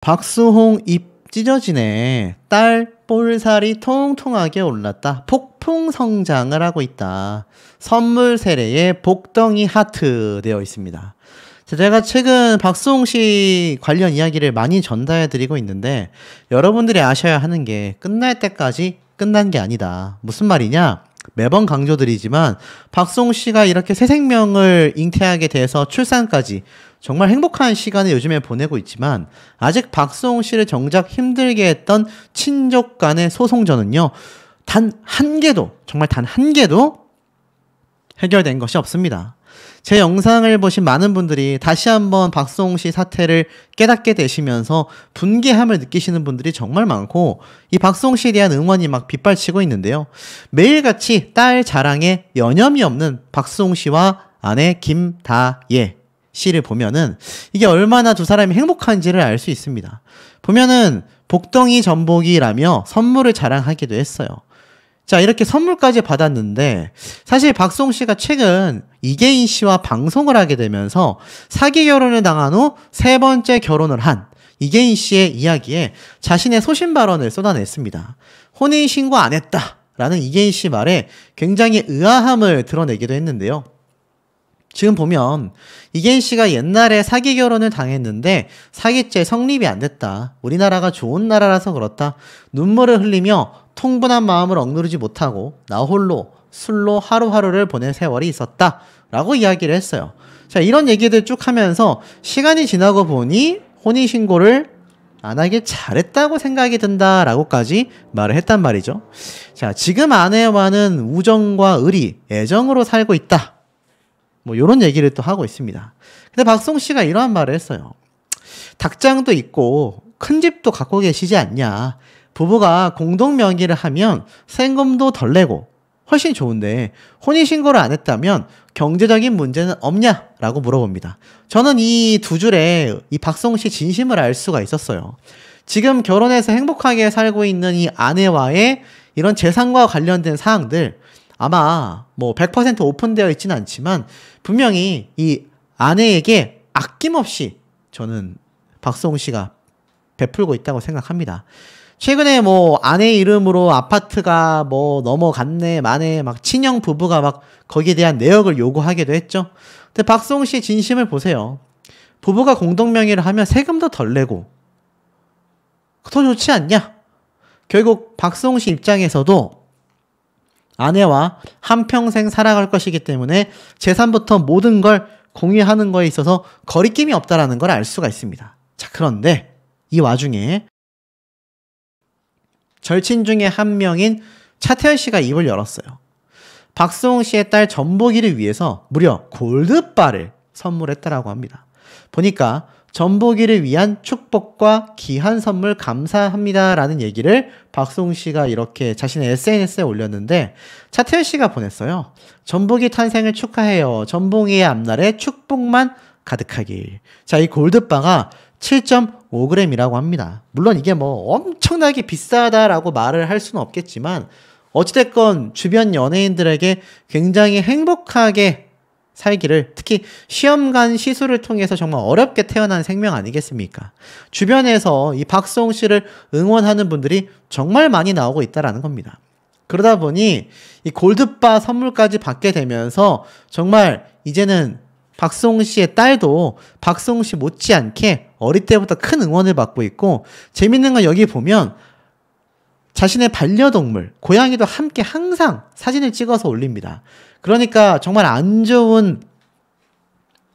박수홍 입 찢어지네. 딸 볼살이 통통하게 올랐다. 폭풍 성장을 하고 있다. 선물 세례에 복덩이 하트 되어 있습니다. 제가 최근 박수홍 씨 관련 이야기를 많이 전달해 드리고 있는데 여러분들이 아셔야 하는 게 끝날 때까지 끝난 게 아니다. 무슨 말이냐? 매번 강조드리지만 박수홍 씨가 이렇게 새 생명을 잉태하게 돼서 출산까지 정말 행복한 시간을 요즘에 보내고 있지만 아직 박수홍 씨를 정작 힘들게 했던 친족 간의 소송전은요. 단 한 개도, 정말 단 한 개도 해결된 것이 없습니다. 제 영상을 보신 많은 분들이 다시 한번 박수홍 씨 사태를 깨닫게 되시면서 분개함을 느끼시는 분들이 정말 많고 이 박수홍 씨에 대한 응원이 막 빗발치고 있는데요. 매일같이 딸 자랑에 여념이 없는 박수홍 씨와 아내 김다예 씨를 보면은 이게 얼마나 두 사람이 행복한지를 알 수 있습니다. 보면은 복덩이 전복이라며 선물을 자랑하기도 했어요. 자, 이렇게 선물까지 받았는데 사실 박수홍 씨가 최근 이계인 씨와 방송을 하게 되면서 사기 결혼을 당한 후 세 번째 결혼을 한 이계인 씨의 이야기에 자신의 소신 발언을 쏟아냈습니다. 혼인신고 안 했다 라는 이계인 씨 말에 굉장히 의아함을 드러내기도 했는데요. 지금 보면 이계인 씨가 옛날에 사기 결혼을 당했는데 사기죄 성립이 안 됐다. 우리나라가 좋은 나라라서 그렇다. 눈물을 흘리며 통분한 마음을 억누르지 못하고 나 홀로 술로 하루하루를 보낸 세월이 있었다 라고 이야기를 했어요. 자, 이런 얘기들 쭉 하면서 시간이 지나고 보니 혼인신고를 안 하길 잘했다고 생각이 든다 라고까지 말을 했단 말이죠. 자, 지금 아내와는 우정과 의리, 애정으로 살고 있다. 뭐 요런 얘기를 또 하고 있습니다. 근데 박수홍 씨가 이러한 말을 했어요. 닭장도 있고 큰 집도 갖고 계시지 않냐. 부부가 공동 명의를 하면 세금도 덜 내고 훨씬 좋은데 혼인신고를 안 했다면 경제적인 문제는 없냐? 라고 물어봅니다. 저는 이 두 줄에 이 박수홍 씨 진심을 알 수가 있었어요. 지금 결혼해서 행복하게 살고 있는 이 아내와의 이런 재산과 관련된 사항들 아마 뭐 100% 오픈되어 있지는 않지만 분명히 이 아내에게 아낌없이 저는 박수홍 씨가 베풀고 있다고 생각합니다. 최근에 뭐 아내 이름으로 아파트가 뭐 넘어갔네 마네 막 친형 부부가 막 거기에 대한 내역을 요구하기도 했죠. 근데 박수홍 씨의 진심을 보세요. 부부가 공동명의를 하면 세금도 덜 내고 더 좋지 않냐? 결국 박수홍 씨 입장에서도 아내와 한평생 살아갈 것이기 때문에 재산부터 모든 걸 공유하는 거에 있어서 거리낌이 없다라는 걸 알 수가 있습니다. 자, 그런데 이 와중에 절친 중에 한 명인 차태현 씨가 입을 열었어요. 박수홍 씨의 딸 전복이를 위해서 무려 골드바를 선물했다라고 합니다. 보니까 전복이를 위한 축복과 귀한 선물 감사합니다라는 얘기를 박수홍 씨가 이렇게 자신의 SNS에 올렸는데 차태현 씨가 보냈어요. 전복이 탄생을 축하해요. 전복이의 앞날에 축복만 가득하길. 자, 이 골드바가 7.5g이라고 합니다. 물론 이게 뭐 엄청나게 비싸다라고 말을 할 수는 없겠지만 어찌됐건 주변 연예인들에게 굉장히 행복하게 살기를 특히 시험관 시술을 통해서 정말 어렵게 태어난 생명 아니겠습니까? 주변에서 이 박수홍 씨를 응원하는 분들이 정말 많이 나오고 있다라는 겁니다. 그러다 보니 이 골드바 선물까지 받게 되면서 정말 이제는 박수홍 씨의 딸도 박수홍 씨 못지않게 어릴 때부터 큰 응원을 받고 있고 재밌는 건 여기 보면 자신의 반려동물, 고양이도 함께 항상 사진을 찍어서 올립니다. 그러니까 정말 안 좋은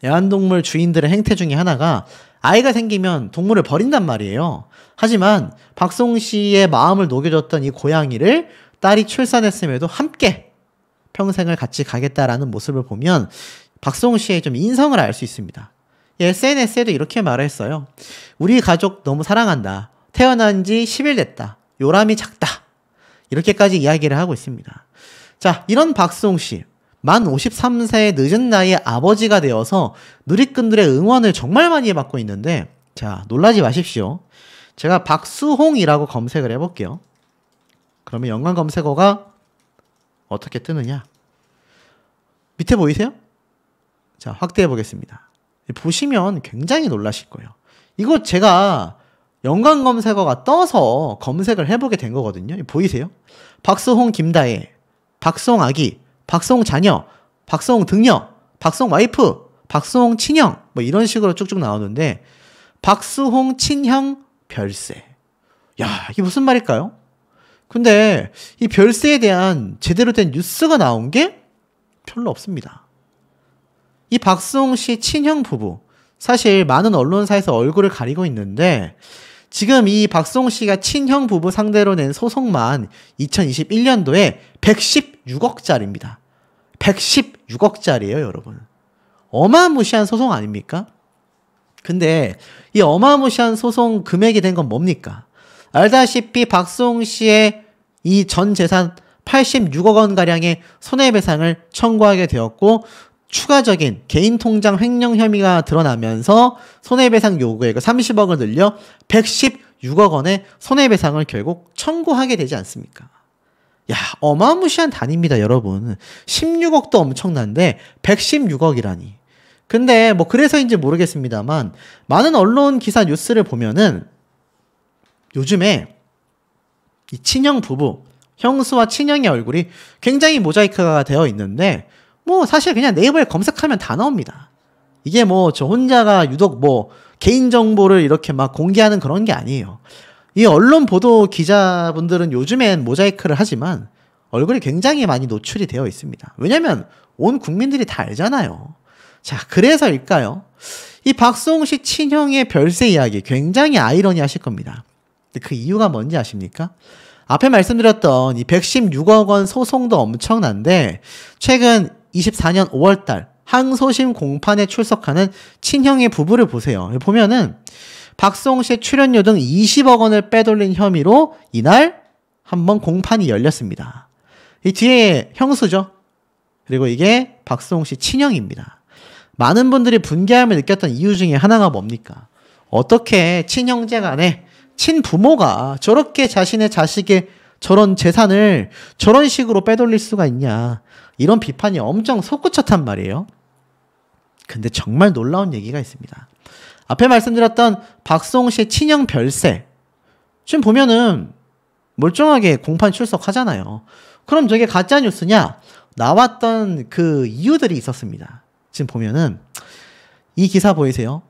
애완동물 주인들의 행태 중에 하나가 아이가 생기면 동물을 버린단 말이에요. 하지만 박수홍 씨의 마음을 녹여줬던 이 고양이를 딸이 출산했음에도 함께 평생을 같이 가겠다라는 모습을 보면 박수홍 씨의 좀 인성을 알 수 있습니다. SNS에도 이렇게 말했어요. 우리 가족 너무 사랑한다. 태어난 지 10일 됐다. 요람이 작다. 이렇게까지 이야기를 하고 있습니다. 자, 이런 박수홍 씨. 만 53세의 늦은 나이에 아버지가 되어서 누리꾼들의 응원을 정말 많이 받고 있는데 자, 놀라지 마십시오. 제가 박수홍이라고 검색을 해볼게요. 그러면 연관 검색어가 어떻게 뜨느냐? 밑에 보이세요? 자, 확대해 보겠습니다. 보시면 굉장히 놀라실 거예요. 이거 제가 연관 검색어가 떠서 검색을 해보게 된 거거든요. 보이세요? 박수홍 김다혜, 박수홍 아기, 박수홍 자녀, 박수홍 등녀, 박수홍 와이프, 박수홍 친형 뭐 이런 식으로 쭉쭉 나오는데 박수홍 친형 별세. 야, 이게 무슨 말일까요? 근데 이 별세에 대한 제대로 된 뉴스가 나온 게 별로 없습니다. 이 박수홍 씨 친형 부부, 사실 많은 언론사에서 얼굴을 가리고 있는데 지금 이 박수홍 씨가 친형 부부 상대로 낸 소송만 2021년도에 116억짜리입니다. 116억짜리예요, 여러분. 어마무시한 소송 아닙니까? 근데 이 어마무시한 소송 금액이 된 건 뭡니까? 알다시피 박수홍 씨의 이 전 재산 86억 원가량의 손해배상을 청구하게 되었고 추가적인 개인 통장 횡령 혐의가 드러나면서 손해배상 요구액을 30억을 늘려 116억 원의 손해배상을 결국 청구하게 되지 않습니까? 야, 어마무시한 단위입니다, 여러분. 16억도 엄청난데 116억이라니. 근데 뭐 그래서인지 모르겠습니다만 많은 언론 기사 뉴스를 보면은 요즘에 이 친형 부부, 형수와 친형의 얼굴이 굉장히 모자이크가 되어 있는데 뭐 사실 그냥 네이버에 검색하면 다 나옵니다. 이게 뭐 저 혼자가 유독 뭐 개인정보를 이렇게 막 공개하는 그런 게 아니에요. 이 언론 보도 기자분들은 요즘엔 모자이크를 하지만 얼굴이 굉장히 많이 노출이 되어 있습니다. 왜냐면 온 국민들이 다 알잖아요. 자, 그래서일까요? 이 박수홍 씨 친형의 별세 이야기 굉장히 아이러니하실 겁니다. 근데 그 이유가 뭔지 아십니까? 앞에 말씀드렸던 이 116억 원 소송도 엄청난데 최근 24년 5월달 항소심 공판에 출석하는 친형의 부부를 보세요. 보면은 박수홍 씨의 출연료 등 20억 원을 빼돌린 혐의로 이날 한번 공판이 열렸습니다. 이 뒤에 형수죠. 그리고 이게 박수홍 씨 친형입니다. 많은 분들이 분개함을 느꼈던 이유 중에 하나가 뭡니까? 어떻게 친형제 간에 친부모가 저렇게 자신의 자식의 저런 재산을 저런 식으로 빼돌릴 수가 있냐. 이런 비판이 엄청 솟구쳤단 말이에요. 근데 정말 놀라운 얘기가 있습니다. 앞에 말씀드렸던 박수홍 씨의 친형 별세. 지금 보면은 멀쩡하게 공판 출석하잖아요. 그럼 저게 가짜뉴스냐? 나왔던 그 이유들이 있었습니다. 지금 보면은 이 기사 보이세요?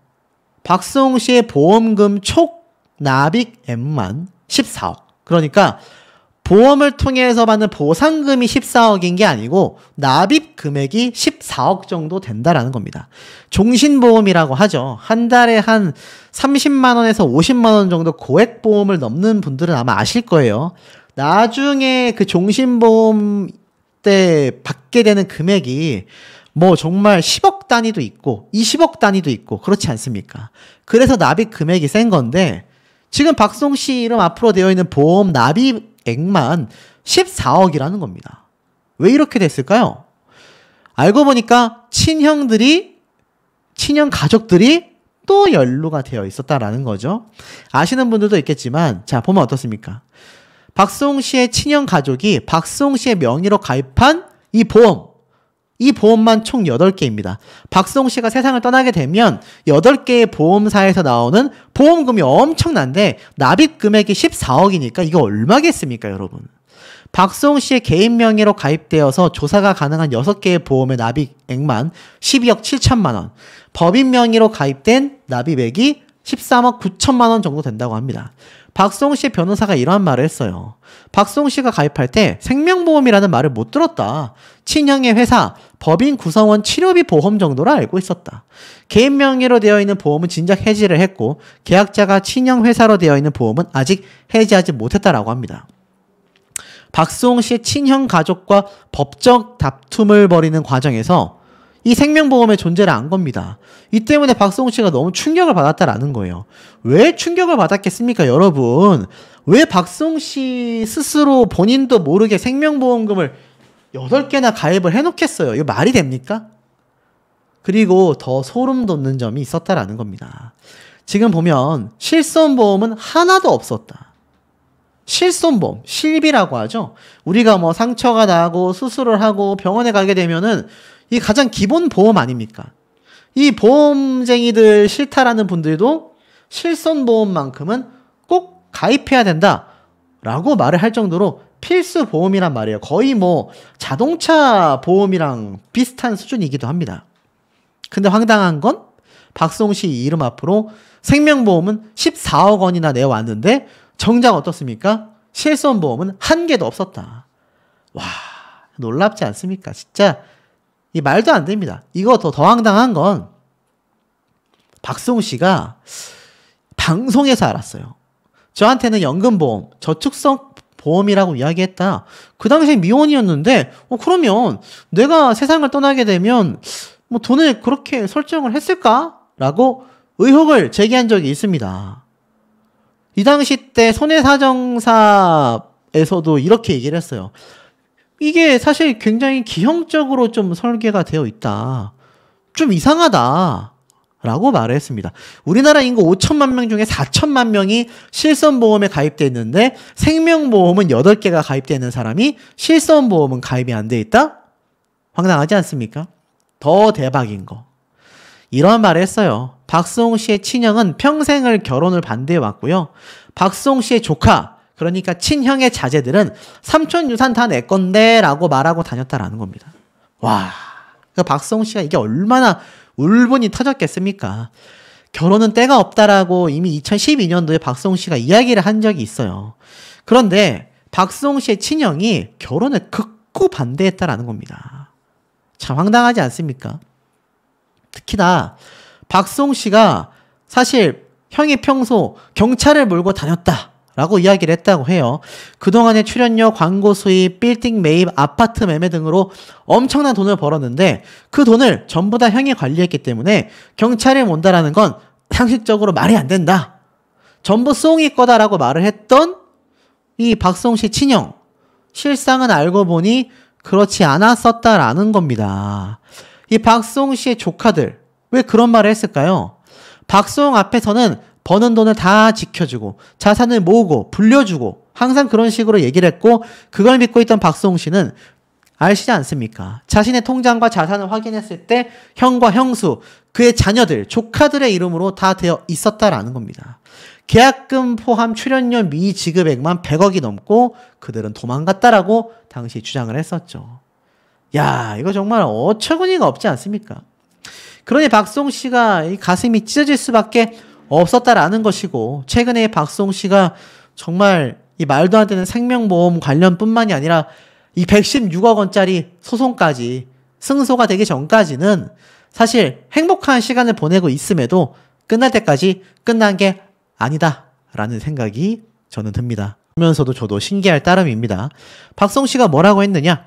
박수홍 씨의 보험금 촉 납입액만 14억. 그러니까 보험을 통해서 받는 보상금이 14억인 게 아니고 납입 금액이 14억 정도 된다라는 겁니다. 종신보험이라고 하죠. 한 달에 한 30만 원에서 50만 원 정도 고액 보험을 넘는 분들은 아마 아실 거예요. 나중에 그 종신보험 때 받게 되는 금액이 뭐 정말 10억 단위도 있고 20억 단위도 있고 그렇지 않습니까? 그래서 납입 금액이 센 건데 지금 박수홍 씨 이름 앞으로 되어 있는 보험 납입액만 14억이라는 겁니다. 왜 이렇게 됐을까요? 알고 보니까 친형 가족들이 또 연루가 되어 있었다라는 거죠. 아시는 분들도 있겠지만 자 보면 어떻습니까? 박수홍 씨의 친형 가족이 박수홍 씨의 명의로 가입한 이 보험만 총 8개입니다. 박수홍 씨가 세상을 떠나게 되면 8개의 보험사에서 나오는 보험금이 엄청난데 납입 금액이 14억이니까 이거 얼마겠습니까, 여러분? 박수홍 씨의 개인 명의로 가입되어서 조사가 가능한 6개의 보험의 납입액만 12억 7천만 원, 법인 명의로 가입된 납입액이 13억 9천만 원 정도 된다고 합니다. 박수홍 씨의 변호사가 이러한 말을 했어요. 박수홍 씨가 가입할 때 생명보험이라는 말을 못 들었다. 친형의 회사, 법인 구성원 치료비 보험 정도로 알고 있었다. 개인 명의로 되어 있는 보험은 진작 해지를 했고 계약자가 친형 회사로 되어 있는 보험은 아직 해지하지 못했다라고 합니다. 박수홍 씨의 친형 가족과 법적 다툼을 벌이는 과정에서 이 생명보험의 존재를 안 겁니다. 이 때문에 박수홍 씨가 너무 충격을 받았다라는 거예요. 왜 충격을 받았겠습니까, 여러분? 왜 박수홍 씨 스스로 본인도 모르게 생명보험금을 8개나 가입을 해놓겠어요? 이거 말이 됩니까? 그리고 더 소름 돋는 점이 있었다라는 겁니다. 지금 보면 실손보험은 하나도 없었다. 실손보험, 실비라고 하죠. 우리가 뭐 상처가 나고 수술을 하고 병원에 가게 되면은 이 가장 기본 보험 아닙니까? 이 보험쟁이들 싫다라는 분들도 실손보험만큼은 가입해야 된다 라고 말을 할 정도로 필수 보험이란 말이에요. 거의 뭐 자동차 보험이랑 비슷한 수준이기도 합니다. 근데 황당한 건 박수홍 씨 이름 앞으로 생명보험은 14억 원이나 내왔는데 정작 어떻습니까? 실손보험은 한 개도 없었다. 와, 놀랍지 않습니까? 진짜 이 말도 안 됩니다. 이거 더 황당한 건 박수홍 씨가 방송에서 알았어요. 저한테는 연금보험, 저축성 보험이라고 이야기했다. 그 당시에 미혼이었는데 그러면 내가 세상을 떠나게 되면 뭐 돈을 그렇게 설정을 했을까? 라고 의혹을 제기한 적이 있습니다. 이 당시 때 손해사정사에서도 이렇게 얘기를 했어요. 이게 사실 굉장히 기형적으로 좀 설계가 되어 있다. 좀 이상하다. 라고 말을 했습니다. 우리나라 인구 5천만 명 중에 4천만 명이 실손보험에 가입되어 있는데 생명보험은 8개가 가입되어 있는 사람이 실손보험은 가입이 안 돼 있다? 황당하지 않습니까? 더 대박인 거. 이런 말을 했어요. 박수홍 씨의 친형은 평생을 결혼을 반대해 왔고요. 박수홍 씨의 조카, 그러니까 친형의 자제들은 삼촌 유산 다 내 건데 라고 말하고 다녔다라는 겁니다. 와, 박수홍 씨가 이게 얼마나 울분이 터졌겠습니까? 결혼은 때가 없다라고 이미 2012년도에 박수홍 씨가 이야기를 한 적이 있어요. 그런데 박수홍 씨의 친형이 결혼을 극구 반대했다라는 겁니다. 참 황당하지 않습니까? 특히나 박수홍 씨가 사실 형이 평소 경찰을 몰고 다녔다라고 이야기를 했다고 해요. 그동안의 출연료, 광고 수입, 빌딩 매입, 아파트 매매 등으로 엄청난 돈을 벌었는데 그 돈을 전부 다 형이 관리했기 때문에 경찰에 몬다라는 건 상식적으로 말이 안 된다. 전부 수홍이 거다라고 말을 했던 이 박수홍 씨 친형. 실상은 알고 보니 그렇지 않았었다라는 겁니다. 이 박수홍 씨의 조카들 왜 그런 말을 했을까요? 박수홍 앞에서는 버는 돈을 다 지켜주고 자산을 모으고 불려주고 항상 그런 식으로 얘기를 했고 그걸 믿고 있던 박수홍 씨는 아시지 않습니까? 자신의 통장과 자산을 확인했을 때 형과 형수, 그의 자녀들, 조카들의 이름으로 다 되어 있었다라는 겁니다. 계약금 포함 출연료 미지급액만 100억이 넘고 그들은 도망갔다라고 당시 주장을 했었죠. 야, 이거 정말 어처구니가 없지 않습니까? 그러니 박수홍 씨가 이 가슴이 찢어질 수밖에 없었다라는 것이고 최근에 박수홍 씨가 정말 이 말도 안 되는 생명보험 관련뿐만이 아니라 이 116억 원짜리 소송까지 승소가 되기 전까지는 사실 행복한 시간을 보내고 있음에도 끝날 때까지 끝난 게 아니다라는 생각이 저는 듭니다. 그러면서도 저도 신기할 따름입니다. 박수홍 씨가 뭐라고 했느냐?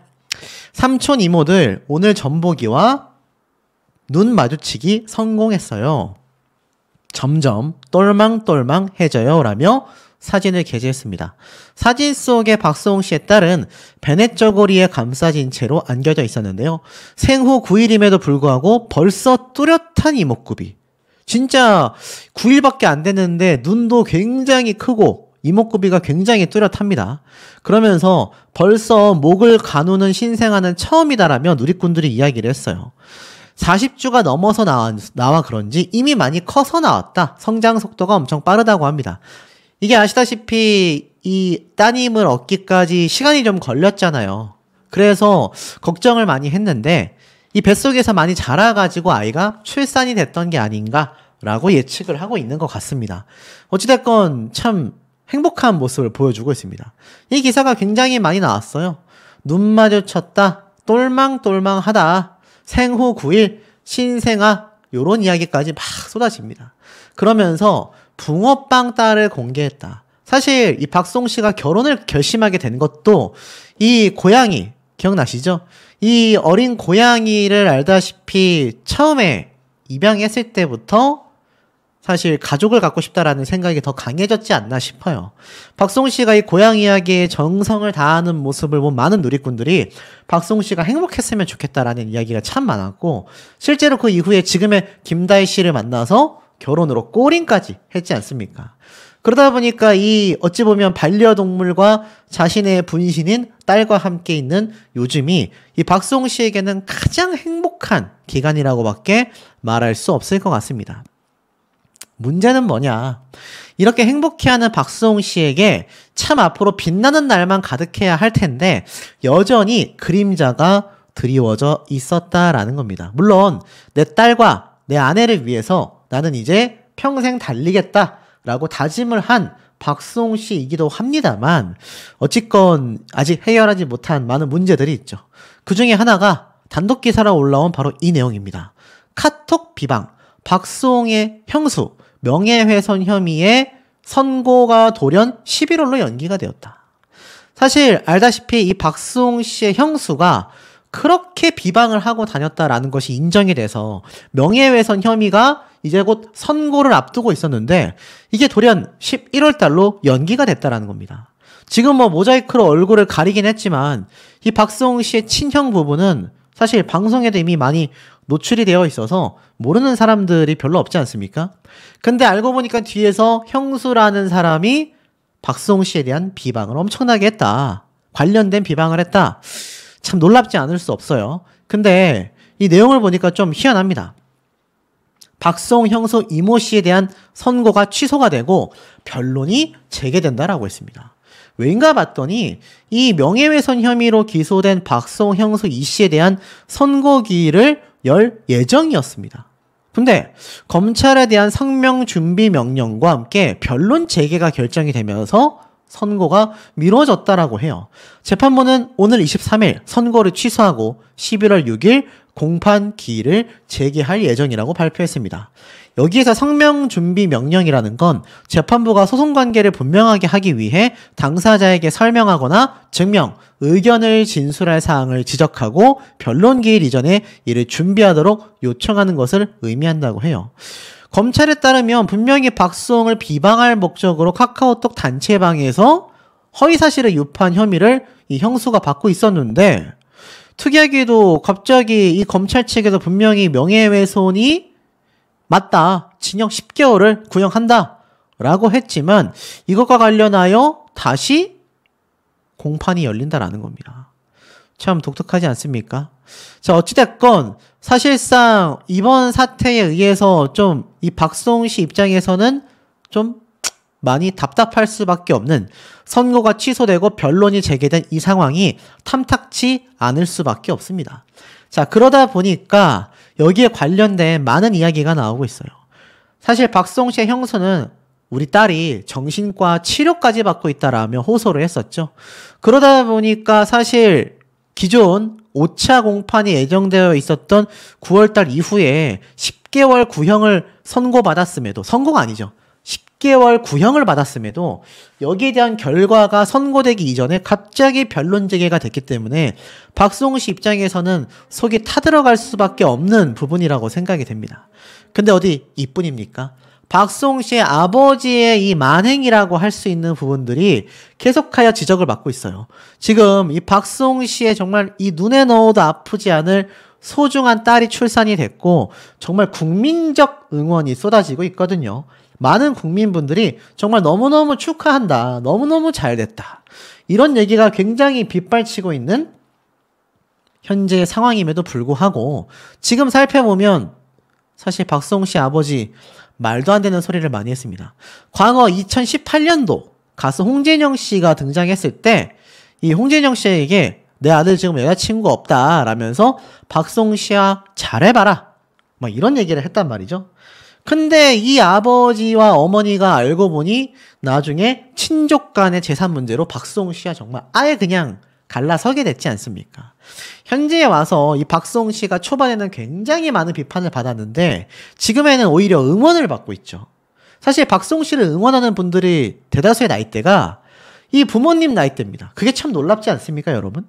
삼촌 이모들 오늘 전보기와 눈 마주치기 성공했어요. 점점 똘망똘망해져요 라며 사진을 게재했습니다. 사진 속의 박수홍 씨의 딸은 베넷 저고리에 감싸진 채로 안겨져 있었는데요. 생후 9일임에도 불구하고 벌써 뚜렷한 이목구비. 진짜 9일밖에 안 됐는데 눈도 굉장히 크고 이목구비가 굉장히 뚜렷합니다. 그러면서 벌써 목을 가누는 신생아는 처음이다라며 누리꾼들이 이야기를 했어요. 40주가 넘어서 나와 그런지 이미 많이 커서 나왔다. 성장 속도가 엄청 빠르다고 합니다. 이게 아시다시피 이 따님을 얻기까지 시간이 좀 걸렸잖아요. 그래서 걱정을 많이 했는데 이 뱃속에서 많이 자라가지고 아이가 출산이 됐던 게 아닌가라고 예측을 하고 있는 것 같습니다. 어찌됐건 참 행복한 모습을 보여주고 있습니다. 이 기사가 굉장히 많이 나왔어요. 눈 마주쳤다, 똘망똘망하다, 생후 9일, 신생아 요런 이야기까지 막 쏟아집니다. 그러면서 붕어빵 딸을 공개했다. 사실 이 박수홍 씨가 결혼을 결심하게 된 것도 이 고양이 기억나시죠? 이 어린 고양이를 알다시피 처음에 입양했을 때부터 사실 가족을 갖고 싶다라는 생각이 더 강해졌지 않나 싶어요. 박수홍 씨가 이 고양이 이야기에 정성을 다하는 모습을 본 많은 누리꾼들이 박수홍 씨가 행복했으면 좋겠다라는 이야기가 참 많았고 실제로 그 이후에 지금의 김다희 씨를 만나서 결혼으로 꼬린까지 했지 않습니까? 그러다 보니까 이 어찌 보면 반려동물과 자신의 분신인 딸과 함께 있는 요즘이 이 박수홍 씨에게는 가장 행복한 기간이라고밖에 말할 수 없을 것 같습니다. 문제는 뭐냐? 이렇게 행복해하는 박수홍 씨에게 참 앞으로 빛나는 날만 가득해야 할 텐데 여전히 그림자가 드리워져 있었다라는 겁니다. 물론 내 딸과 내 아내를 위해서 나는 이제 평생 달리겠다라고 다짐을 한 박수홍 씨이기도 합니다만 어찌건 아직 해결하지 못한 많은 문제들이 있죠. 그 중에 하나가 단독 기사로 올라온 바로 이 내용입니다. 카톡 비방, 박수홍의 형수, 명예훼손 혐의의 선고가 돌연 11월로 연기가 되었다. 사실 알다시피 이 박수홍 씨의 형수가 그렇게 비방을 하고 다녔다라는 것이 인정이 돼서 명예훼손 혐의가 이제 곧 선고를 앞두고 있었는데 이게 돌연 11월 달로 연기가 됐다라는 겁니다. 지금 뭐 모자이크로 얼굴을 가리긴 했지만 이 박수홍 씨의 친형 부부는 사실 방송에도 이미 많이 노출이 되어 있어서 모르는 사람들이 별로 없지 않습니까? 근데 알고 보니까 뒤에서 형수라는 사람이 박수홍 씨에 대한 비방을 엄청나게 했다. 관련된 비방을 했다. 참 놀랍지 않을 수 없어요. 근데 이 내용을 보니까 좀 희한합니다. 박수홍 형수 이모 씨에 대한 선고가 취소가 되고 변론이 재개된다라고 했습니다. 왜인가 봤더니 이 명예훼손 혐의로 기소된 박수홍 형수 이 씨에 대한 선고기일을 열 예정이었습니다. 근데 검찰에 대한 성명 준비 명령과 함께 변론 재개가 결정이 되면서 선고가 미뤄졌다라고 해요. 재판부는 오늘 23일 선고를 취소하고 11월 6일 공판 기일을 재개할 예정이라고 발표했습니다. 여기에서 성명 준비 명령이라는 건 재판부가 소송 관계를 분명하게 하기 위해 당사자에게 설명하거나 증명, 의견을 진술할 사항을 지적하고 변론 기일 이전에 이를 준비하도록 요청하는 것을 의미한다고 해요. 검찰에 따르면 분명히 박수홍을 비방할 목적으로 카카오톡 단체방에서 허위사실을 유포한 혐의를 이 형수가 받고 있었는데 특이하게도 갑자기 이 검찰 측에서 분명히 명예훼손이 맞다. 징역 10개월을 구형한다. 라고 했지만 이것과 관련하여 다시 공판이 열린다라는 겁니다. 참 독특하지 않습니까? 자, 어찌됐건 사실상 이번 사태에 의해서 좀 이 박수홍 씨 입장에서는 좀 많이 답답할 수밖에 없는 선고가 취소되고 변론이 재개된 이 상황이 탐탁치 않을 수밖에 없습니다. 자, 그러다 보니까 여기에 관련된 많은 이야기가 나오고 있어요. 사실 박수홍 씨의 형수는 우리 딸이 정신과 치료까지 받고 있다라며 호소를 했었죠. 그러다 보니까 사실 기존 5차 공판이 예정되어 있었던 9월달 이후에 10개월 구형을 선고받았음에도, 선고가 아니죠. 10개월 구형을 받았음에도 여기에 대한 결과가 선고되기 이전에 갑자기 변론 재개가 됐기 때문에 박수홍 씨 입장에서는 속이 타들어갈 수밖에 없는 부분이라고 생각이 됩니다. 근데 어디 이뿐입니까? 박수홍 씨의 아버지의 이 만행이라고 할 수 있는 부분들이 계속하여 지적을 받고 있어요. 지금 이 박수홍 씨의 정말 이 눈에 넣어도 아프지 않을 소중한 딸이 출산이 됐고 정말 국민적 응원이 쏟아지고 있거든요. 많은 국민분들이 정말 너무너무 축하한다. 너무너무 잘 됐다. 이런 얘기가 굉장히 빗발치고 있는 현재 상황임에도 불구하고 지금 살펴보면 사실 박수홍 씨 아버지 말도 안 되는 소리를 많이 했습니다. 과거 2018년도 가수 홍진영 씨가 등장했을 때 이 홍진영 씨에게 내 아들 지금 여자친구 없다 라면서 박수홍 씨야 잘해봐라 막 이런 얘기를 했단 말이죠. 근데 이 아버지와 어머니가 알고 보니 나중에 친족 간의 재산 문제로 박수홍 씨가 정말 아예 그냥 갈라서게 됐지 않습니까? 현재에 와서 이 박수홍 씨가 초반에는 굉장히 많은 비판을 받았는데 지금에는 오히려 응원을 받고 있죠. 사실 박수홍 씨를 응원하는 분들이 대다수의 나이대가 이 부모님 나이대입니다. 그게 참 놀랍지 않습니까, 여러분?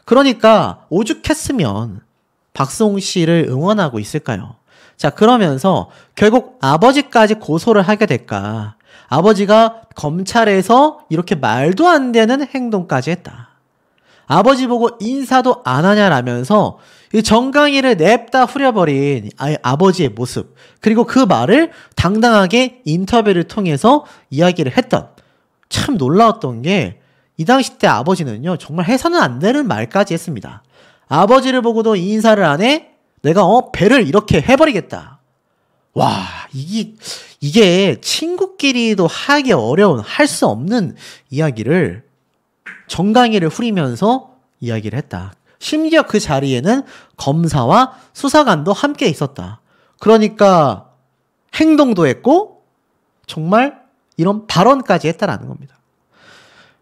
그러니까 오죽했으면 박수홍 씨를 응원하고 있을까요? 자, 그러면서 결국 아버지까지 고소를 하게 될까? 아버지가 검찰에서 이렇게 말도 안 되는 행동까지 했다. 아버지 보고 인사도 안 하냐라면서 이 정강이를 냅다 후려버린 아버지의 모습, 그리고 그 말을 당당하게 인터뷰를 통해서 이야기를 했던, 참 놀라웠던 게 이 당시 때 아버지는요 정말 해서는 안 되는 말까지 했습니다. 아버지를 보고도 인사를 안 해? 내가 배를 이렇게 해버리겠다. 와, 이게 친구끼리도 하기 어려운, 할 수 없는 이야기를 정강이를 후리면서 이야기를 했다. 심지어 그 자리에는 검사와 수사관도 함께 있었다. 그러니까 행동도 했고 정말 이런 발언까지 했다라는 겁니다.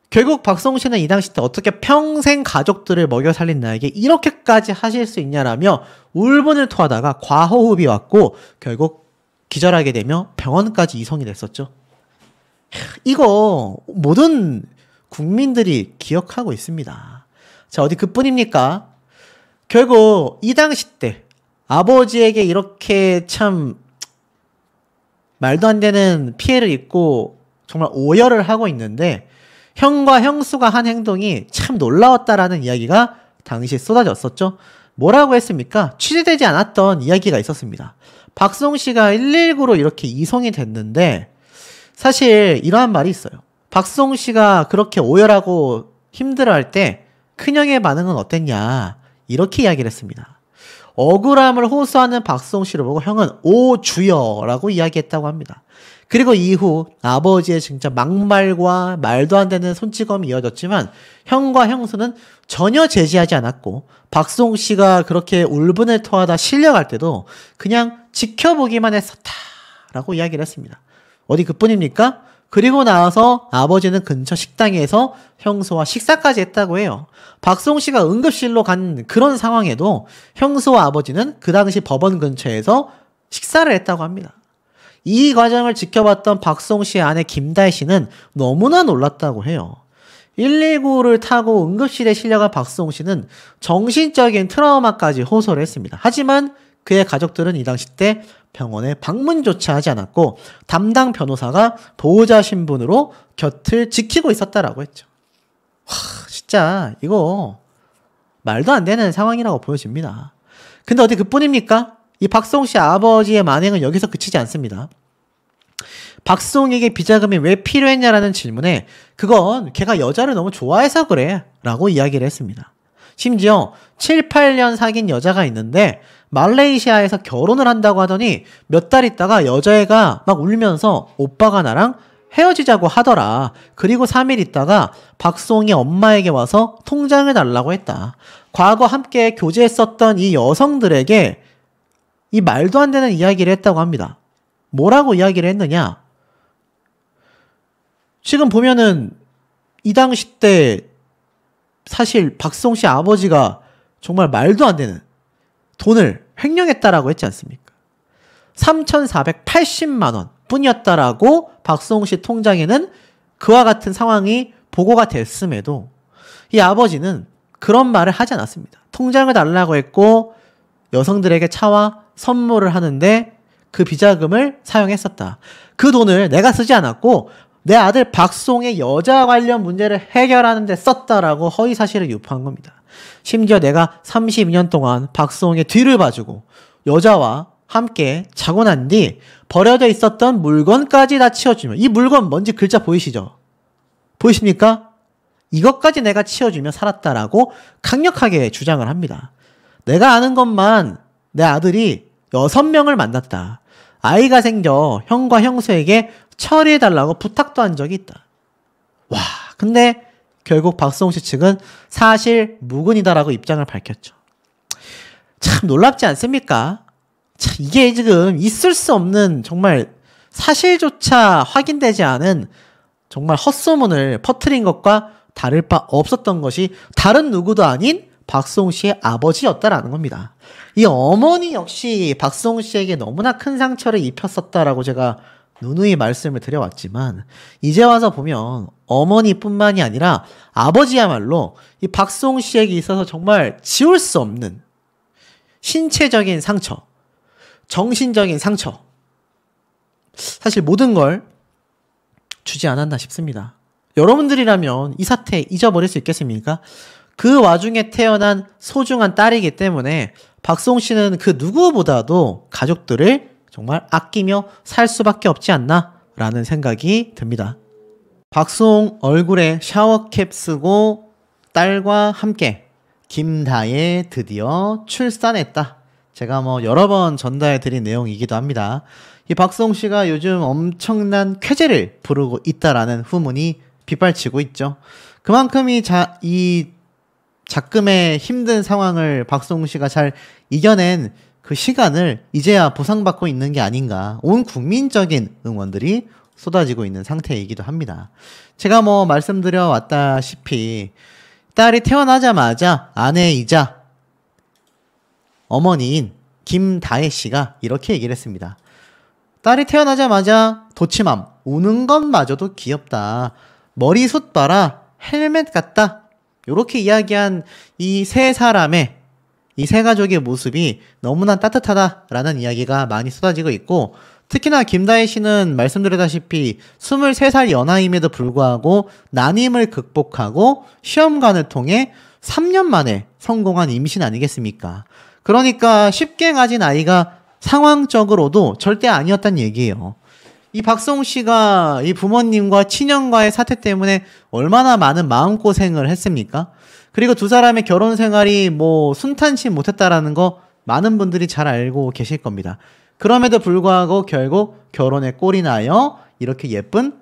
결국 박성훈 씨는 이 당시 때 어떻게 평생 가족들을 먹여 살린 나에게 이렇게까지 하실 수 있냐라며 울분을 토하다가 과호흡이 왔고 결국 기절하게 되며 병원까지 이송이 됐었죠. 이거 모든 국민들이 기억하고 있습니다. 자, 어디 그뿐입니까? 결국 이 당시 때 아버지에게 이렇게 참 말도 안 되는 피해를 입고 정말 오열을 하고 있는데 형과 형수가 한 행동이 참 놀라웠다라는 이야기가 당시 쏟아졌었죠. 뭐라고 했습니까? 취재되지 않았던 이야기가 있었습니다. 박수홍 씨가 119로 이렇게 이송이 됐는데 사실 이러한 말이 있어요. 박수홍 씨가 그렇게 오열하고 힘들어할 때 큰형의 반응은 어땠냐 이렇게 이야기를 했습니다. 억울함을 호소하는 박수홍 씨를 보고 형은 오 주여라고 이야기했다고 합니다. 그리고 이후 아버지의 진짜 막말과 말도 안 되는 손찌검이 이어졌지만 형과 형수는 전혀 제지하지 않았고 박수홍 씨가 그렇게 울분을 토하다 실려갈 때도 그냥 지켜보기만 했었다라고 이야기를 했습니다. 어디 그뿐입니까? 그리고 나서 아버지는 근처 식당에서 형수와 식사까지 했다고 해요. 박수홍 씨가 응급실로 간 그런 상황에도 형수와 아버지는 그 당시 법원 근처에서 식사를 했다고 합니다. 이 과정을 지켜봤던 박수홍 씨의 아내 김다혜 씨는 너무나 놀랐다고 해요. 119를 타고 응급실에 실려간 박수홍 씨는 정신적인 트라우마까지 호소를 했습니다. 하지만 그의 가족들은 이 당시 때 병원에 방문조차 하지 않았고 담당 변호사가 보호자 신분으로 곁을 지키고 있었다라고 했죠. 와, 진짜 이거 말도 안 되는 상황이라고 보여집니다. 근데 어디 그뿐입니까? 이 박수홍 씨 아버지의 만행은 여기서 그치지 않습니다. 박수홍에게 비자금이 왜 필요했냐라는 질문에 그건 걔가 여자를 너무 좋아해서 그래 라고 이야기를 했습니다. 심지어 7, 8년 사귄 여자가 있는데 말레이시아에서 결혼을 한다고 하더니 몇 달 있다가 여자애가 막 울면서 오빠가 나랑 헤어지자고 하더라. 그리고 3일 있다가 박수홍이 엄마에게 와서 통장을 달라고 했다. 과거 함께 교제했었던 이 여성들에게 이 말도 안 되는 이야기를 했다고 합니다. 뭐라고 이야기를 했느냐? 지금 보면은 이 당시 때 사실 박수홍 씨 아버지가 정말 말도 안 되는 돈을 횡령했다라고 했지 않습니까? 3,480만 원 뿐이었다라고 박수홍 씨 통장에는 그와 같은 상황이 보고가 됐음에도 이 아버지는 그런 말을 하지 않았습니다. 통장을 달라고 했고 여성들에게 차와 선물을 하는데 그 비자금을 사용했었다. 그 돈을 내가 쓰지 않았고 내 아들 박수홍의 여자 관련 문제를 해결하는 데 썼다라고 허위 사실을 유포한 겁니다. 심지어 내가 32년 동안 박수홍의 뒤를 봐주고 여자와 함께 자고 난 뒤 버려져 있었던 물건까지 다 치워주며 이 물건 뭔지 글자 보이시죠? 보이십니까? 이것까지 내가 치워주며 살았다라고 강력하게 주장을 합니다. 내가 아는 것만 내 아들이 6명을 만났다. 아이가 생겨 형과 형수에게 처리해달라고 부탁도 한 적이 있다. 와, 근데 결국 박수홍 씨 측은 사실 무근이다라고 입장을 밝혔죠. 참 놀랍지 않습니까? 참 이게 지금 있을 수 없는 정말 사실조차 확인되지 않은 정말 헛소문을 퍼뜨린 것과 다를 바 없었던 것이 다른 누구도 아닌 박수홍 씨의 아버지였다라는 겁니다. 이 어머니 역시 박수홍 씨에게 너무나 큰 상처를 입혔었다라고 제가 누누이 말씀을 드려왔지만 이제 와서 보면 어머니뿐만이 아니라 아버지야말로 이 박수홍 씨에게 있어서 정말 지울 수 없는 신체적인 상처, 정신적인 상처, 사실 모든 걸 주지 않았나 싶습니다. 여러분들이라면 이 사태 잊어버릴 수 있겠습니까? 그 와중에 태어난 소중한 딸이기 때문에 박수홍 씨는 그 누구보다도 가족들을 정말 아끼며 살 수밖에 없지 않나 라는 생각이 듭니다. 박수홍 얼굴에 샤워캡 쓰고 딸과 함께 김다혜 드디어 출산했다. 제가 여러 번 전달해 드린 내용이기도 합니다. 이 박수홍 씨가 요즘 엄청난 쾌재를 부르고 있다라는 후문이 빗발치고 있죠. 그만큼 이 작금의 힘든 상황을 박수홍 씨가 잘 이겨낸 그 시간을 이제야 보상받고 있는 게 아닌가. 온 국민적인 응원들이 쏟아지고 있는 상태이기도 합니다. 제가 말씀드려 왔다시피 딸이 태어나자마자 아내이자 어머니인 김다혜 씨가 이렇게 얘기를 했습니다. 딸이 태어나자마자 도치맘, 우는 것마저도 귀엽다. 머리숱 봐라, 헬멧 같다. 이렇게 이야기한 이 세 사람의, 이 세 가족의 모습이 너무나 따뜻하다라는 이야기가 많이 쏟아지고 있고, 특히나 김다혜 씨는 말씀드렸다시피 23살 연하임에도 불구하고 난임을 극복하고 시험관을 통해 3년 만에 성공한 임신 아니겠습니까? 그러니까 쉽게 가진 아이가 상황적으로도 절대 아니었단 얘기예요. 이 박수홍 씨가 이 부모님과 친형과의 사태 때문에 얼마나 많은 마음고생을 했습니까? 그리고 두 사람의 결혼 생활이 순탄치 못했다라는 거 많은 분들이 잘 알고 계실 겁니다. 그럼에도 불구하고 결국 결혼에 꼴이 나요. 이렇게 예쁜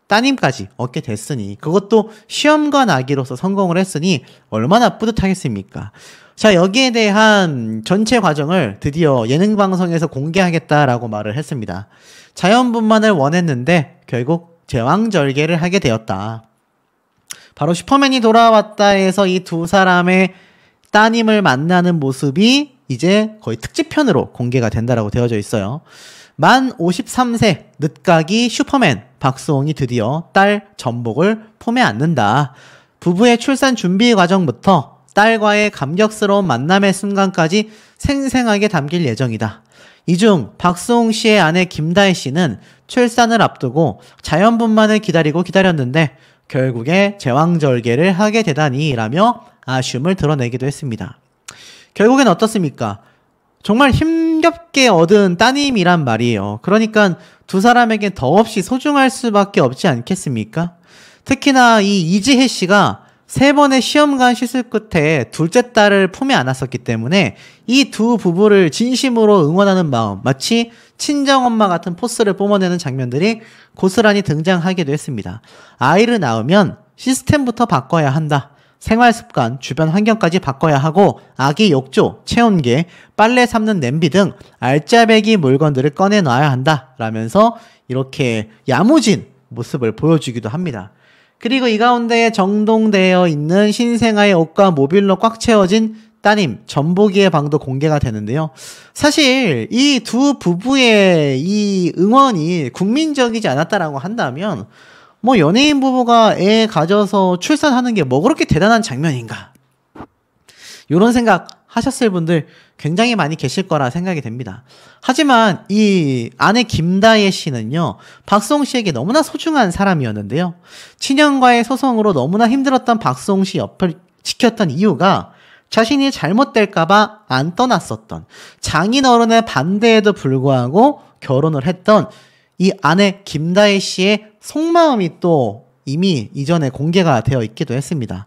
따님까지 얻게 됐으니, 그것도 시험관 아기로서 성공을 했으니 얼마나 뿌듯하겠습니까? 자, 여기에 대한 전체 과정을 드디어 예능방송에서 공개하겠다라고 말을 했습니다. 자연분만을 원했는데 결국 제왕절개를 하게 되었다. 바로 슈퍼맨이 돌아왔다에서 이 두 사람의 따님을 만나는 모습이 이제 거의 특집편으로 공개가 된다라고 되어져 있어요. 만 53세 늦가기 슈퍼맨 박수홍이 드디어 딸 전복을 품에 안는다. 부부의 출산 준비 과정부터 딸과의 감격스러운 만남의 순간까지 생생하게 담길 예정이다. 이 중 박수홍 씨의 아내 김다혜 씨는 출산을 앞두고 자연분만을 기다렸는데 결국에 제왕절개를 하게 되다니 라며 아쉬움을 드러내기도 했습니다. 결국엔 어떻습니까? 정말 힘겹게 얻은 따님이란 말이에요. 그러니까 두 사람에게 더없이 소중할 수밖에 없지 않겠습니까? 특히나 이 이지혜 씨가 3번의 시험관 시술 끝에 둘째 딸을 품에 안았었기 때문에 이 두 부부를 진심으로 응원하는 마음, 마치 친정엄마 같은 포스를 뿜어내는 장면들이 고스란히 등장하기도 했습니다. 아이를 낳으면 시스템부터 바꿔야 한다. 생활습관, 주변 환경까지 바꿔야 하고 아기 욕조, 체온계, 빨래 삶는 냄비 등 알짜배기 물건들을 꺼내놔야 한다 라면서 이렇게 야무진 모습을 보여주기도 합니다. 그리고 이 가운데 정돈되어 있는 신생아의 옷과 모빌로 꽉 채워진 따님 전보기의 방도 공개가 되는데요. 사실 이 두 부부의 이 응원이 국민적이지 않았다라고 한다면 연예인 부부가 애 가져서 출산하는 게 그렇게 대단한 장면인가? 이런 생각 하셨을 분들 굉장히 많이 계실 거라 생각이 됩니다. 하지만 이 아내 김다혜 씨는요, 박수홍 씨에게 너무나 소중한 사람이었는데요. 친형과의 소송으로 너무나 힘들었던 박수홍 씨 옆을 지켰던 이유가 자신이 잘못될까봐 안 떠났었던, 장인어른의 반대에도 불구하고 결혼을 했던 이 아내 김다혜 씨의 속마음이 또 이미 이전에 공개가 되어 있기도 했습니다.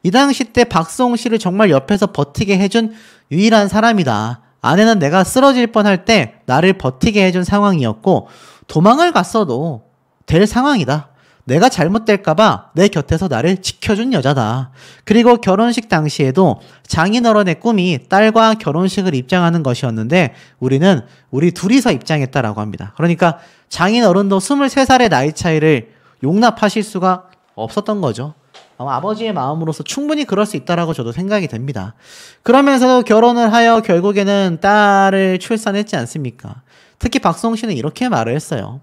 이 당시 때 박수홍 씨를 정말 옆에서 버티게 해준 유일한 사람이다. 아내는 내가 쓰러질 뻔할 때 나를 버티게 해준 상황이었고 도망을 갔어도 될 상황이다. 내가 잘못될까봐 내 곁에서 나를 지켜준 여자다. 그리고 결혼식 당시에도 장인어른의 꿈이 딸과 결혼식을 입장하는 것이었는데 우리 둘이서 입장했다라고 합니다. 그러니까 장인어른도 23살의 나이 차이를 용납하실 수가 없었던 거죠. 아마 아버지의 마음으로서 충분히 그럴 수 있다라고 저도 생각이 됩니다. 그러면서도 결혼을 하여 결국에는 딸을 출산했지 않습니까? 특히 박수홍 씨는 이렇게 말을 했어요.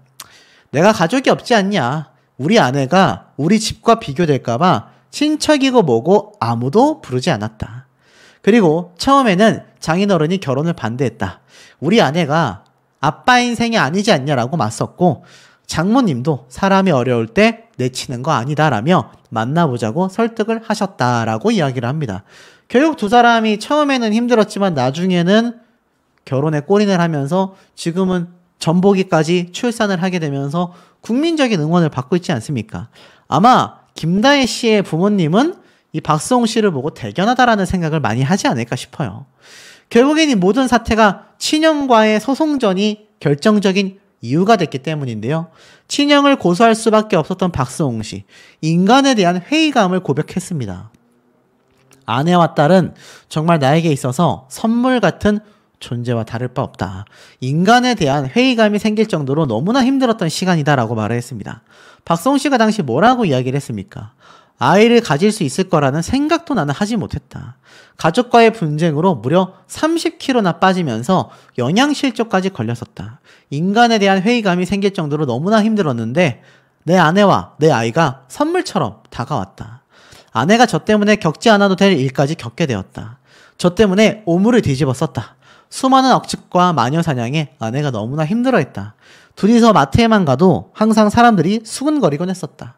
내가 가족이 없지 않냐. 우리 아내가 우리 집과 비교될까봐 친척이고 뭐고 아무도 부르지 않았다. 그리고 처음에는 장인어른이 결혼을 반대했다. 우리 아내가 아빠 인생이 아니지 않냐라고 맞섰고 장모님도 사람이 어려울 때 내치는 거 아니다라며 만나보자고 설득을 하셨다라고 이야기를 합니다. 결국 두 사람이 처음에는 힘들었지만 나중에는 결혼에 골인을 하면서 지금은 전보기까지 출산을 하게 되면서 국민적인 응원을 받고 있지 않습니까? 아마 김다혜 씨의 부모님은 이 박수홍 씨를 보고 대견하다라는 생각을 많이 하지 않을까 싶어요. 결국엔 이 모든 사태가 친형과의 소송전이 결정적인 이유가 됐기 때문인데요. 친형을 고소할 수밖에 없었던 박수홍 씨, 인간에 대한 회의감을 고백했습니다. 아내와 딸은 정말 나에게 있어서 선물 같은 존재와 다를 바 없다. 인간에 대한 회의감이 생길 정도로 너무나 힘들었던 시간이다라고 말을 했습니다. 박수홍 씨가 당시 뭐라고 이야기를 했습니까? 아이를 가질 수 있을 거라는 생각도 나는 하지 못했다. 가족과의 분쟁으로 무려 30kg나 빠지면서 영양실조까지 걸렸었다. 인간에 대한 회의감이 생길 정도로 너무나 힘들었는데 내 아내와 내 아이가 선물처럼 다가왔다. 아내가 저 때문에 겪지 않아도 될 일까지 겪게 되었다. 저 때문에 오물을 뒤집어 썼다. 수많은 억측과 마녀 사냥에 아내가 너무나 힘들어했다. 둘이서 마트에만 가도 항상 사람들이 수근거리곤 했었다.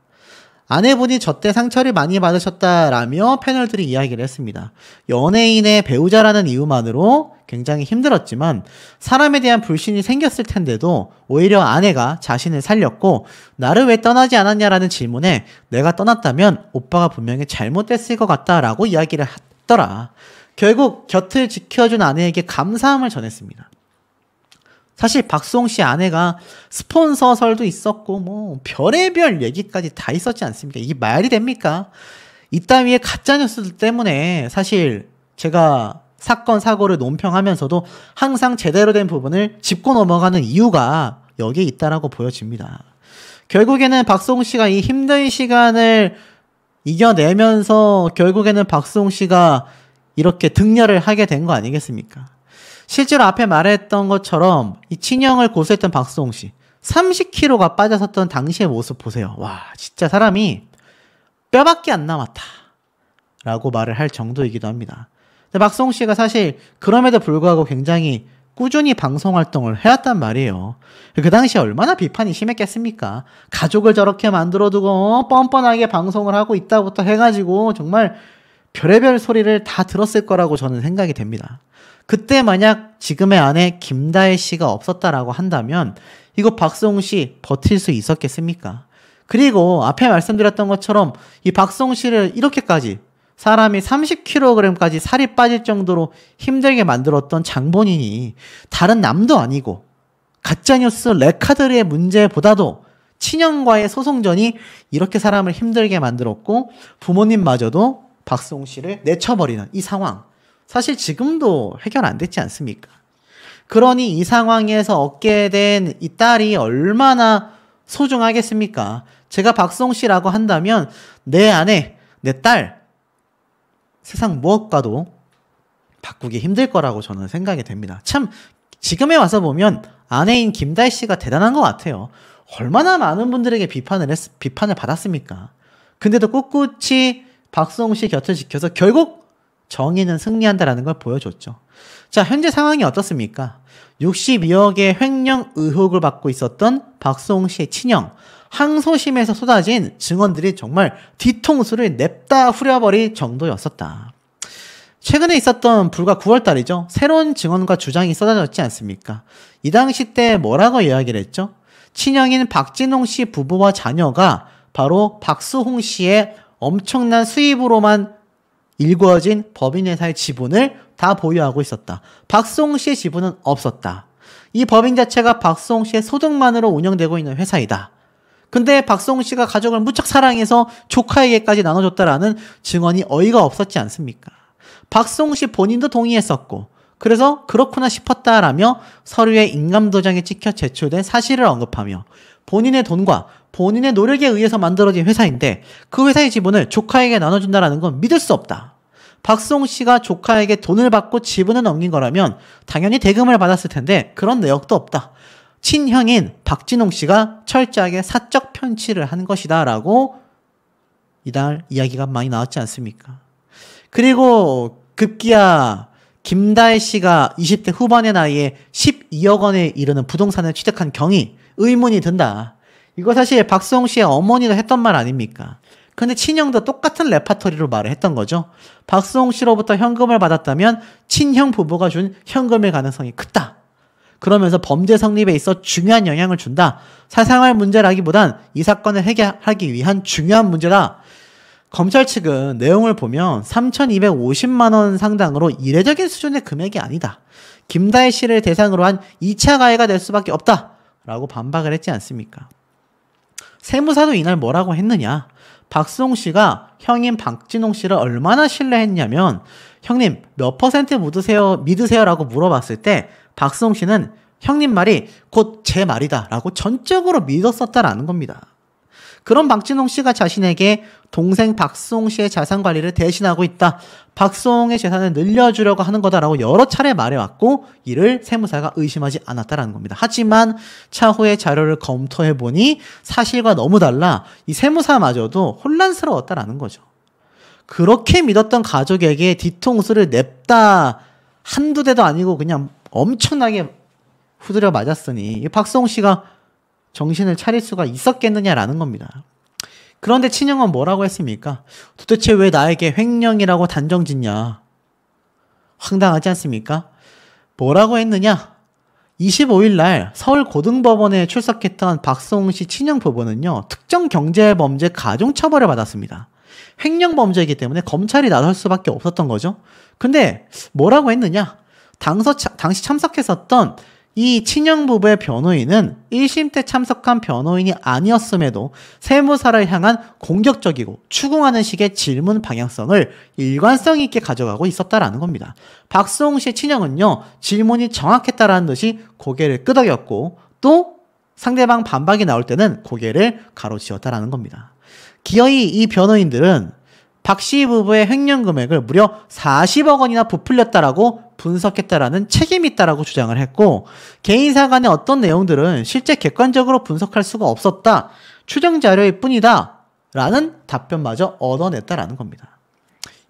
아내분이 저 때 상처를 많이 받으셨다라며 패널들이 이야기를 했습니다. 연예인의 배우자라는 이유만으로 굉장히 힘들었지만 사람에 대한 불신이 생겼을 텐데도 오히려 아내가 자신을 살렸고 나를 왜 떠나지 않았냐라는 질문에 내가 떠났다면 오빠가 분명히 잘못됐을 것 같다라고 이야기를 했더라. 결국 곁을 지켜준 아내에게 감사함을 전했습니다. 사실 박수홍 씨 아내가 스폰서설도 있었고 뭐 별의별 얘기까지 다 있었지 않습니까? 이게 말이 됩니까? 이따위의 가짜뉴스들 때문에 사실 제가 사건 사고를 논평하면서도 항상 제대로 된 부분을 짚고 넘어가는 이유가 여기에 있다라고 보여집니다. 결국에는 박수홍 씨가 이 힘든 시간을 이겨내면서 결국에는 박수홍 씨가 이렇게 등려를 하게 된 거 아니겠습니까? 실제로 앞에 말했던 것처럼 이 친형을 고소했던 박수홍 씨 30kg가 빠졌었던 당시의 모습 보세요. 와, 진짜 사람이 뼈밖에 안 남았다 라고 말을 할 정도이기도 합니다. 근데 박수홍 씨가 사실 그럼에도 불구하고 굉장히 꾸준히 방송 활동을 해왔단 말이에요. 그 당시에 얼마나 비판이 심했겠습니까? 가족을 저렇게 만들어두고 뻔뻔하게 방송을 하고 있다부터 해가지고 정말 별의별 소리를 다 들었을 거라고 저는 생각이 됩니다. 그때 만약 지금의 아내 김다혜 씨가 없었다라고 한다면 이거 박수홍 씨 버틸 수 있었겠습니까? 그리고 앞에 말씀드렸던 것처럼 이 박수홍 씨를 이렇게까지 사람이 30kg까지 살이 빠질 정도로 힘들게 만들었던 장본인이 다른 남도 아니고 가짜뉴스 레카드의 문제보다도 친형과의 소송전이 이렇게 사람을 힘들게 만들었고 부모님마저도 박수홍 씨를 내쳐버리는 이 상황, 사실 지금도 해결 안 됐지 않습니까? 그러니 이 상황에서 얻게 된 이 딸이 얼마나 소중하겠습니까? 제가 박수홍 씨라고 한다면 내 아내, 내 딸 세상 무엇과도 바꾸기 힘들 거라고 저는 생각이 됩니다. 참 지금에 와서 보면 아내인 김다혜 씨가 대단한 것 같아요. 얼마나 많은 분들에게 비판을 받았습니까? 근데도 꿋꿋이 박수홍 씨 곁을 지켜서 결국 정의는 승리한다라는 걸 보여줬죠. 자, 현재 상황이 어떻습니까? 62억의 횡령 의혹을 받고 있었던 박수홍 씨의 친형, 항소심에서 쏟아진 증언들이 정말 뒤통수를 냅다 후려버릴 정도였었다. 최근에 있었던 불과 9월달이죠. 새로운 증언과 주장이 쏟아졌지 않습니까? 이 당시 때 뭐라고 이야기를 했죠? 친형인 박진홍 씨 부부와 자녀가 바로 박수홍 씨의 엄청난 수입으로만 일구어진 법인회사의 지분을 다 보유하고 있었다. 박수홍 씨의 지분은 없었다. 이 법인 자체가 박수홍 씨의 소득만으로 운영되고 있는 회사이다. 근데 박수홍 씨가 가족을 무척 사랑해서 조카에게까지 나눠줬다라는 증언이 어이가 없었지 않습니까? 박수홍 씨 본인도 동의했었고 그래서 그렇구나 싶었다라며 서류에 인감도장에 찍혀 제출된 사실을 언급하며 본인의 돈과 본인의 노력에 의해서 만들어진 회사인데 그 회사의 지분을 조카에게 나눠준다라는 건 믿을 수 없다. 박수홍 씨가 조카에게 돈을 받고 지분을 넘긴 거라면 당연히 대금을 받았을 텐데 그런 내역도 없다. 친형인 박진홍 씨가 철저하게 사적 편취를 한 것이다 라고 이날 이야기가 많이 나왔지 않습니까? 그리고 급기야 김다혜 씨가 20대 후반의 나이에 12억 원에 이르는 부동산을 취득한 경위 의문이 든다. 이거 사실 박수홍 씨의 어머니도 했던 말 아닙니까? 근데 친형도 똑같은 레파토리로 말을 했던 거죠. 박수홍 씨로부터 현금을 받았다면 친형 부부가 준 현금일 가능성이 크다. 그러면서 범죄 성립에 있어 중요한 영향을 준다. 사생활 문제라기보단 이 사건을 해결하기 위한 중요한 문제다. 검찰 측은 내용을 보면 3,250만 원 상당으로 이례적인 수준의 금액이 아니다. 김다혜 씨를 대상으로 한 2차 가해가 될 수밖에 없다. 라고 반박을 했지 않습니까? 세무사도 이날 뭐라고 했느냐? 박수홍 씨가 형인 박진홍 씨를 얼마나 신뢰했냐면 형님 몇 퍼센트 믿으세요? 라고 물어봤을 때 박수홍 씨는 형님 말이 곧 제 말이다 라고 전적으로 믿었었다라는 겁니다. 그런 박진홍 씨가 자신에게 동생 박수홍 씨의 자산 관리를 대신하고 있다. 박수홍의 재산을 늘려주려고 하는 거다라고 여러 차례 말해왔고 이를 세무사가 의심하지 않았다라는 겁니다. 하지만 차후에 자료를 검토해보니 사실과 너무 달라 이 세무사마저도 혼란스러웠다라는 거죠. 그렇게 믿었던 가족에게 뒤통수를 냅다 한두 대도 아니고 그냥 엄청나게 후드려 맞았으니 이 박수홍 씨가 정신을 차릴 수가 있었겠느냐라는 겁니다. 그런데 친형은 뭐라고 했습니까? 도대체 왜 나에게 횡령이라고 단정짓냐? 황당하지 않습니까? 뭐라고 했느냐? 25일 날 서울고등법원에 출석했던 박수홍 씨 친형 부부는요. 특정 경제범죄 가중처벌을 받았습니다. 횡령범죄이기 때문에 검찰이 나설 수밖에 없었던 거죠. 근데 뭐라고 했느냐? 당시 참석했었던 이 친형 부부의 변호인은 1심 때 참석한 변호인이 아니었음에도 세무사를 향한 공격적이고 추궁하는 식의 질문 방향성을 일관성 있게 가져가고 있었다라는 겁니다. 박수홍 씨의 친형은요, 질문이 정확했다라는 듯이 고개를 끄덕였고 또 상대방 반박이 나올 때는 고개를 가로지었다라는 겁니다. 기어이 이 변호인들은 박 씨 부부의 횡령 금액을 무려 40억 원이나 부풀렸다라고 분석했다라는 책임이 있다라고 주장을 했고 개인사 간의 어떤 내용들은 실제 객관적으로 분석할 수가 없었다. 추정 자료일 뿐이다. 라는 답변마저 얻어냈다라는 겁니다.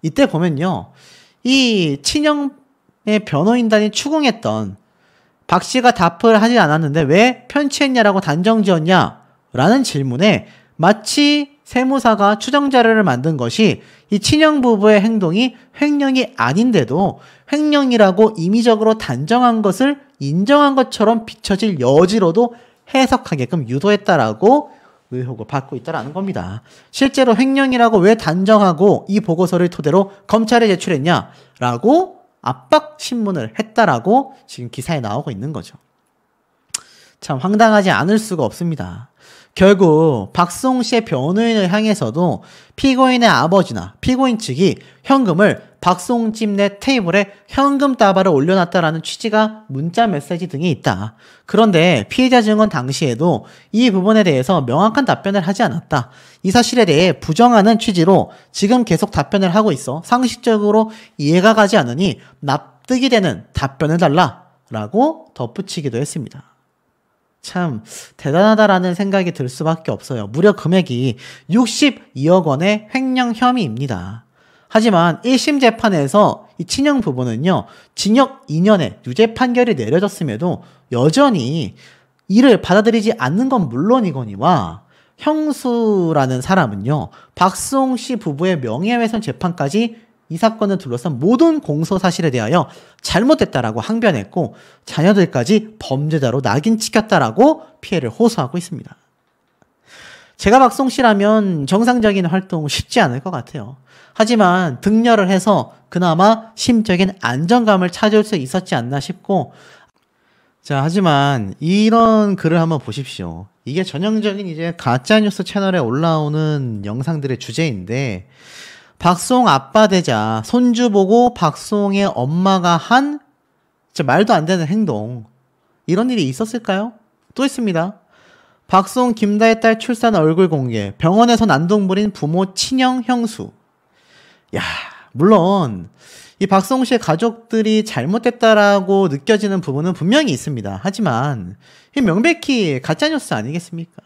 이때 보면요. 이 친형의 변호인단이 추궁했던 박 씨가 답을 하지 않았는데 왜 편취했냐라고 단정지었냐? 라는 질문에 마치 세무사가 추정자료를 만든 것이 이 친형 부부의 행동이 횡령이 아닌데도 횡령이라고 임의적으로 단정한 것을 인정한 것처럼 비춰질 여지로도 해석하게끔 유도했다라고 의혹을 받고 있다라는 겁니다. 실제로 횡령이라고 왜 단정하고 이 보고서를 토대로 검찰에 제출했냐라고 압박 신문을 했다라고 지금 기사에 나오고 있는 거죠. 참 황당하지 않을 수가 없습니다. 결국 박수홍 씨의 변호인을 향해서도 피고인의 아버지나 피고인 측이 현금을 박수홍 집 내 테이블에 현금 다발을 올려놨다라는 취지가 문자 메시지 등이 있다. 그런데 피해자 증언 당시에도 이 부분에 대해서 명확한 답변을 하지 않았다. 이 사실에 대해 부정하는 취지로 지금 계속 답변을 하고 있어 상식적으로 이해가 가지 않으니 납득이 되는 답변을 달라라고 덧붙이기도 했습니다. 참 대단하다라는 생각이 들 수밖에 없어요. 무려 금액이 62억 원의 횡령 혐의입니다. 하지만 1심 재판에서 이 친형 부부는요, 징역 2년의 유죄 판결이 내려졌음에도 여전히 이를 받아들이지 않는 건 물론이거니와 형수라는 사람은요, 박수홍 씨 부부의 명예훼손 재판까지 이 사건을 둘러싼 모든 공소 사실에 대하여 잘못됐다라고 항변했고 자녀들까지 범죄자로 낙인 찍혔다라고 피해를 호소하고 있습니다. 제가 박수홍 씨라면 정상적인 활동 쉽지 않을 것 같아요. 하지만 등려를 해서 그나마 심적인 안정감을 찾을 수 있었지 않나 싶고, 자, 하지만 이런 글을 한번 보십시오. 이게 전형적인 이제 가짜뉴스 채널에 올라오는 영상들의 주제인데, 박수홍 아빠 되자 손주 보고 박수홍의 엄마가 한 진짜 말도 안 되는 행동, 이런 일이 있었을까요? 또 있습니다. 박수홍 김다혜 딸 출산 얼굴 공개, 병원에서 난동 부린 부모 친형 형수. 야, 물론 이 박수홍 씨의 가족들이 잘못됐다라고 느껴지는 부분은 분명히 있습니다. 하지만 이 명백히 가짜뉴스 아니겠습니까?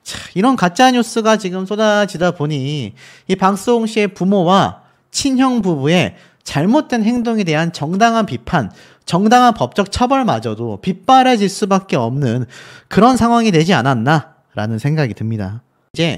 자, 이런 가짜뉴스가 지금 쏟아지다 보니 이 박수홍 씨의 부모와 친형 부부의 잘못된 행동에 대한 정당한 비판, 정당한 법적 처벌마저도 빗발해질 수밖에 없는 그런 상황이 되지 않았나라는 생각이 듭니다. 이제